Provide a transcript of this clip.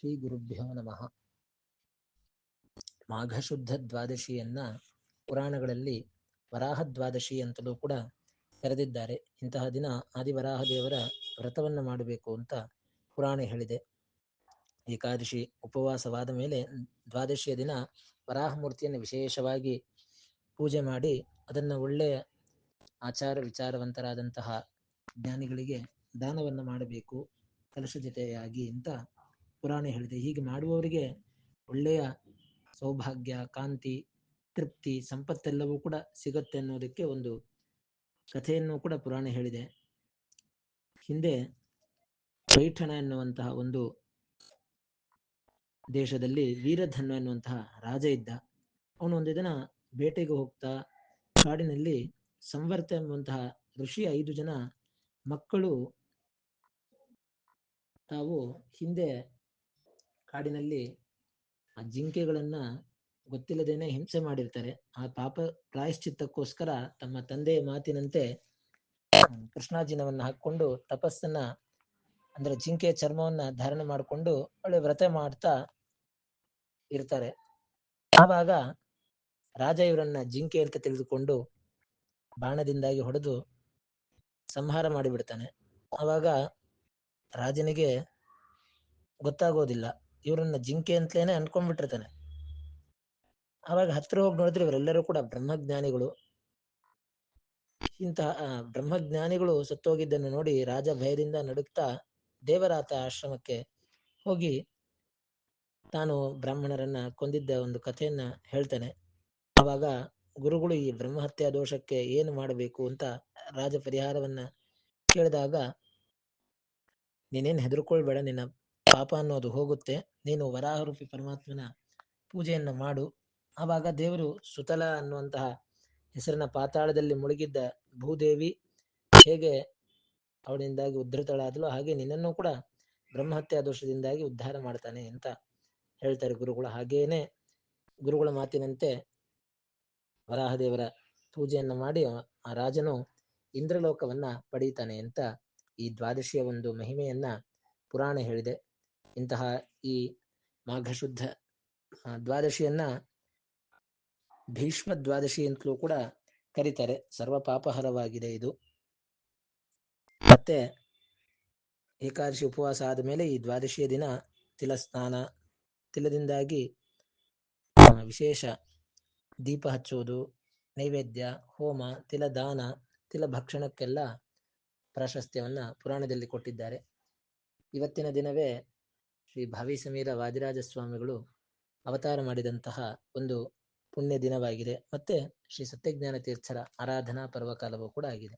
ಶ್ರೀ ಗುರುಭ್ಯೋ ನಮಃ. ಮಾಘ ಶುದ್ಧ ದ್ವಾದಶಿಯನ್ನ ಪುರಾಣಗಳಲ್ಲಿ ವರಾಹ ದ್ವಾದಶಿ ಅಂತಲೂ ಕೂಡ ಕರೆದಿದ್ದಾರೆ. ಇಂತಹ ದಿನ ಆದಿವರಾಹ ದೇವರ ವ್ರತವನ್ನು ಮಾಡಬೇಕು ಅಂತ ಪುರಾಣ ಹೇಳಿದೆ. ಏಕಾದಶಿ ಉಪವಾಸವಾದ ಮೇಲೆ ದ್ವಾದಶಿಯ ದಿನ ವರಾಹ ಮೂರ್ತಿಯನ್ನು ವಿಶೇಷವಾಗಿ ಪೂಜೆ ಮಾಡಿ ಅದನ್ನು ಒಳ್ಳೆಯ ಆಚಾರ ವಿಚಾರವಂತರಾದಂತಹ ಜ್ಞಾನಿಗಳಿಗೆ ದಾನವನ್ನು ಮಾಡಬೇಕು ಕಲಶ ಜೊತೆಯಾಗಿ ಅಂತ ಪುರಾಣ ಹೇಳಿದೆ. ಹೀಗೆ ಮಾಡುವವರಿಗೆ ಒಳ್ಳೆಯ ಸೌಭಾಗ್ಯ, ಕಾಂತಿ, ತೃಪ್ತಿ, ಸಂಪತ್ತೆಲ್ಲವೂ ಕೂಡ ಸಿಗುತ್ತೆ ಅನ್ನೋದಕ್ಕೆ ಒಂದು ಕಥೆಯನ್ನು ಕೂಡ ಪುರಾಣ ಹೇಳಿದೆ. ಹಿಂದೆ ಪೈಠಣ ಎನ್ನುವಂತಹ ಒಂದು ದೇಶದಲ್ಲಿ ವೀರಧನ್ವ ಎನ್ನುವಂತಹ ರಾಜ ಇದ್ದ. ಅವನು ಒಂದು ದಿನ ಬೇಟೆಗೆ ಹೋಗ್ತಾ ಕಾಡಿನಲ್ಲಿ ಸಂವರ್ತ ಎಂಬುವಂತಹ ಋಷಿಯ 5 ಜನ ಮಕ್ಕಳು ತಾವು ಹಿಂದೆ ಕಾಡಿನಲ್ಲಿ ಆ ಜಿಂಕೆಗಳನ್ನ ಗೊತ್ತಿಲ್ಲದೇನೆ ಹಿಂಸೆ ಮಾಡಿರ್ತಾರೆ. ಆ ಪಾಪ ಪ್ರಾಯಶ್ಚಿತ್ತಕ್ಕೋಸ್ಕರ ತಮ್ಮ ತಂದೆಯ ಮಾತಿನಂತೆ ಕೃಷ್ಣಾಜಿನವನ್ನ ಹಾಕೊಂಡು ತಪಸ್ಸನ್ನ ಅಂದ್ರೆ ಜಿಂಕೆಯ ಚರ್ಮವನ್ನ ಧಾರಣೆ ಮಾಡಿಕೊಂಡು ಒಳ್ಳೆ ವ್ರತ ಮಾಡ್ತಾ ಇರ್ತಾರೆ. ಆವಾಗ ರಾಜ ಇವರನ್ನ ಜಿಂಕೆ ಅಂತ ತಿಳಿದುಕೊಂಡು ಬಾಣದಿಂದಾಗಿ ಹೊಡೆದು ಸಂಹಾರ ಮಾಡಿಬಿಡ್ತಾನೆ. ಆವಾಗ ರಾಜನಿಗೆ ಗೊತ್ತಾಗೋದಿಲ್ಲ, ಇವರನ್ನ ಜಿಂಕೆ ಅಂತಲೇನೆ ಅನ್ಕೊಂಡ್ಬಿಟ್ಟಿರ್ತಾನೆ. ಆವಾಗ ಹತ್ರ ಹೋಗಿ ನೋಡಿದ್ರೆ ಇವರೆಲ್ಲರೂ ಕೂಡ ಬ್ರಹ್ಮಜ್ಞಾನಿಗಳು. ಇಂತಹ ಬ್ರಹ್ಮಜ್ಞಾನಿಗಳು ಸತ್ತೋಗಿದ್ದನ್ನು ನೋಡಿ ರಾಜ ಭಯದಿಂದ ನಡುಕ್ತಾ ದೇವರಾತ ಆಶ್ರಮಕ್ಕೆ ಹೋಗಿ ತಾನು ಬ್ರಾಹ್ಮಣರನ್ನ ಕೊಂದಿದ್ದ ಒಂದು ಕಥೆಯನ್ನ ಹೇಳ್ತಾನೆ. ಆವಾಗ ಗುರುಗಳು ಈ ಬ್ರಹ್ಮಹತ್ಯಾ ದೋಷಕ್ಕೆ ಏನು ಮಾಡಬೇಕು ಅಂತ ರಾಜ ಪರಿಹಾರವನ್ನ ಕೇಳಿದಾಗ, ನೀನೇನು ಹೆದರ್ಕೊಳ್ಬೇಡ, ನಿನ್ನ ಪಾಪ ಅನ್ನೋದು ಹೋಗುತ್ತೆ, ನೀನು ವರಾಹರೂಪಿ ಪರಮಾತ್ಮನ ಪೂಜೆಯನ್ನ ಮಾಡು. ಆವಾಗ ದೇವರು ಸುತಲ ಅನ್ನುವಂತಹ ಹೆಸರಿನ ಪಾತಾಳದಲ್ಲಿ ಮುಳುಗಿದ್ದ ಭೂದೇವಿ ಹೇಗೆ ಅವಳಿಂದಾಗಿ ಉದ್ಧತಳಾದಳು, ಹಾಗೆ ನಿನ್ನನ್ನು ಕೂಡ ಬ್ರಹ್ಮಹತ್ಯಾ ದೋಷದಿಂದಾಗಿ ಉದ್ಧಾರ ಮಾಡ್ತಾನೆ ಅಂತ ಹೇಳ್ತಾರೆ ಗುರುಗಳು. ಹಾಗೇನೆ ಗುರುಗಳ ಮಾತಿನಂತೆ ವರಾಹದೇವರ ಪೂಜೆಯನ್ನ ಮಾಡಿ ಆ ರಾಜನು ಇಂದ್ರಲೋಕವನ್ನ ಪಡೀತಾನೆ ಅಂತ ಈ ದ್ವಾದಶಿಯ ಒಂದು ಮಹಿಮೆಯನ್ನ ಪುರಾಣ ಹೇಳಿದೆ. ಇಂತಹ ಈ ಮಾಘಶುದ್ಧ ದ್ವಾದಶಿಯನ್ನ ಭೀಷ್ಮ ದ್ವಾದಶಿ ಅಂತಲೂ ಕೂಡ ಕರೀತಾರೆ. ಸರ್ವ ಪಾಪಹರವಾಗಿದೆ ಇದು. ಮತ್ತೆ ಏಕಾದಶಿ ಉಪವಾಸ ಆದ ಮೇಲೆ ಈ ದ್ವಾದಶಿಯ ದಿನ ತಿಲಸ್ನಾನ, ತಿಲದಿಂದಾಗಿ ವಿಶೇಷ ದೀಪ ಹಚ್ಚುವುದು, ನೈವೇದ್ಯ, ಹೋಮ, ತಿಲದಾನ, ತಿಲ ಭಕ್ಷಣಕ್ಕೆಲ್ಲ ಪ್ರಾಶಸ್ತ್ಯವನ್ನ ಪುರಾಣದಲ್ಲಿ ಕೊಟ್ಟಿದ್ದಾರೆ. ಇವತ್ತಿನ ದಿನವೇ ಶ್ರೀ ಭಾವಿ ಸಮೀರ ವಾದಿರಾಜ ಸ್ವಾಮಿಗಳು ಅವತಾರ ಮಾಡಿದಂತಹ ಒಂದು ಪುಣ್ಯ ದಿನವಾಗಿದೆ. ಮತ್ತೆ ಶ್ರೀ ಸತ್ಯಜ್ಞಾನ ತೀರ್ಥರ ಆರಾಧನಾ ಪರ್ವಕಾಲವೂ ಕೂಡ ಆಗಿದೆ.